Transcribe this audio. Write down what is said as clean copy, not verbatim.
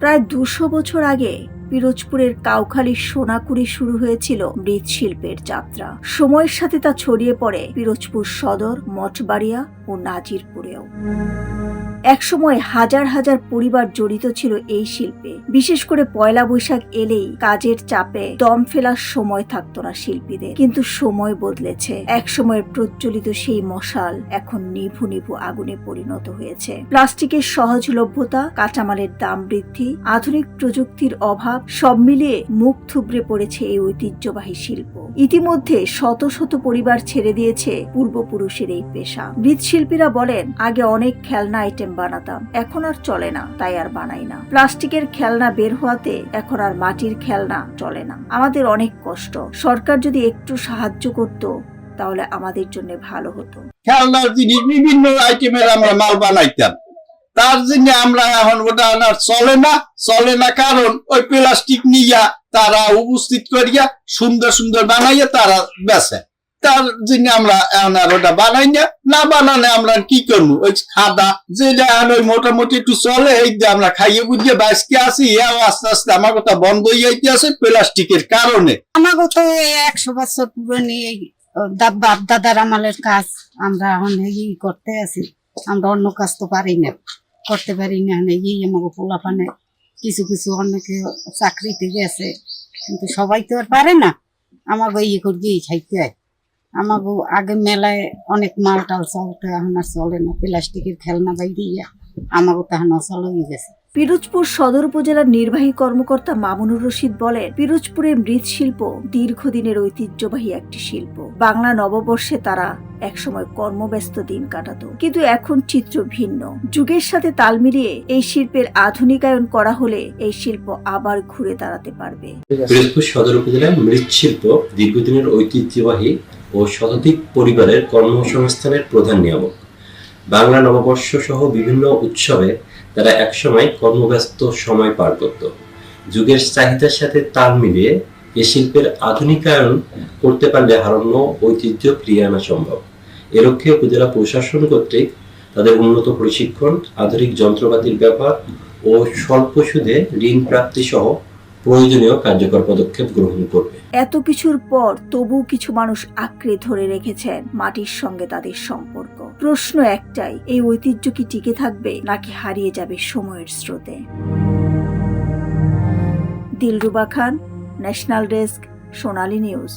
প্রায় 200 বছর আগে পিরোজপুরের কাউখালীর সোনাকুড়ি শুরু হয়েছিল মৃৎশিল্পের যাত্রা। সময়ের সাথে তা ছড়িয়ে পড়ে পিরোজপুর সদর, মঠবাড়িয়া ও নাজিরপুরেও। একসময় হাজার হাজার পরিবার জড়িত ছিল এই শিল্পে। বিশেষ করে পয়লা বৈশাখ এলেই কাজের চাপে দম ফেলার সময় থাকতো না শিল্পীদের। কিন্তু সময় বদলেছে। এক সময়ের প্রজ্বলিত সেই মশাল এখন নিভু নিভু আগুনে পরিণত হয়েছে। প্লাস্টিকের সহজলভ্যতা, কাঁচামালের দাম বৃদ্ধি, আধুনিক প্রযুক্তির অভাব সব মিলিয়ে মুখ থুবড়ে পড়েছে এই ঐতিহ্যবাহী শিল্প। ইতিমধ্যে শত শত পরিবার ছেড়ে দিয়েছে পূর্বপুরুষের এই পেশা। মৃৎশিল্পীরা বলেন, আগে অনেক খেলনা আইটেম বানাতাম, এখন আর চলে না, তাই আর বানাই না। প্লাস্টিকের খেলনা বের হওয়াতে এখন আর মাটির খেলনা চলে না। আমাদের অনেক কষ্ট। সরকার যদি একটু সাহায্য করত তাহলে আমাদের জন্য ভালো হতো। খেলনার জিনিস বিভিন্ন আইটেমের আমরা মাল বানাইতাম, তার জন্য আমরা এখন ওটা আর চলে না কারণ ওই প্লাস্টিক নিয়া তারা উপস্থিত করিয়া সুন্দর সুন্দর বানাইয়া তারা বেচে। তার জন্য আমরা এখন আর ওটা বানাই না বানালে আমরা কি করবো? ওই খাদা যেটা ওই মোটামুটি একটু চলে, এই যে আমরা খাইয়ে বুঝিয়ে বাইসকে আসি, আস্তে আস্তে আমার কথা বন্ধ হয়ে যাইতে আছে প্লাস্টিকের কারণে। আমাকে তো 100 বছর পুরনি বাপ দাদার আমলের কাজ আমরা অনেক করতে আছি। আমরা অন্য কাজ তো পারি না, করতে পারি না। এই আমাকে পোলাপানে কিছু কিছু অনেকে চাকরিতে গেছে, কিন্তু সবাই তো আর পারে না। আমাকে করিয়েই খাইতে হয়। আমাকে আগে মেলায় অনেক মাল টাল চলতে, এখন আর চলে না। প্লাস্টিকের খেলনা বাইরে আমাকে তো এখন অচল হয়ে গেছে। পিরোজপুর সদর উপজেলার নির্বাহী কর্মকর্তা মামুনুর রশিদ বলেন, পিরোজপুরের মৃৎশিল্প দীর্ঘদিনের ঐতিহ্যবাহী একটি শিল্প। বাংলা নববর্ষে তারা একসময় কর্মব্যস্ত দিন কাটাতো, কিন্তু এখন চিত্র ভিন্ন। যুগের সাথে তাল মিলিয়ে এই শিল্পের আধুনিকায়ন করা হলে এই শিল্প আবার ঘুরে দাঁড়াতে পারবে। পিরোজপুর সদর উপজেলার মৃৎশিল্প দীর্ঘদিনের ঐতিহ্যবাহী ও শতাধিক পরিবারের কর্মসংস্থানের প্রধান নিয়ামক। বাংলা নববর্ষ সহ বিভিন্ন উৎসবে তারা একসময় কর্মব্যস্ত সময় পার করত। যুগের চাহিদার সাথে তাল মিলিয়ে এ শিল্পের আধুনিকায়ন করতে পারলে হারানো ঐতিহ্য ফিরিয়ে আনা সম্ভব। এ লক্ষ্যে উপজেলা প্রশাসন কর্তৃক তাদের উন্নত প্রশিক্ষণ, আধুনিক যন্ত্রপাতির ব্যবহার ও স্বল্প সুদে ঋণ প্রাপ্তি সহ প্রয়োজনীয় কার্যকর পদক্ষেপ গ্রহণ করবে। এত কিছুর পর তবু কিছু মানুষ আঁকড়ে ধরে রেখেছেন মাটির সঙ্গে তাদের সম্পর্ক। প্রশ্ন একটাই, এই ঐতিহ্য কি টিকে থাকবে নাকি হারিয়ে যাবে সময়ের স্রোতে? দিলরুবা খান, ন্যাশনাল ডেস্ক, সোনালী নিউজ।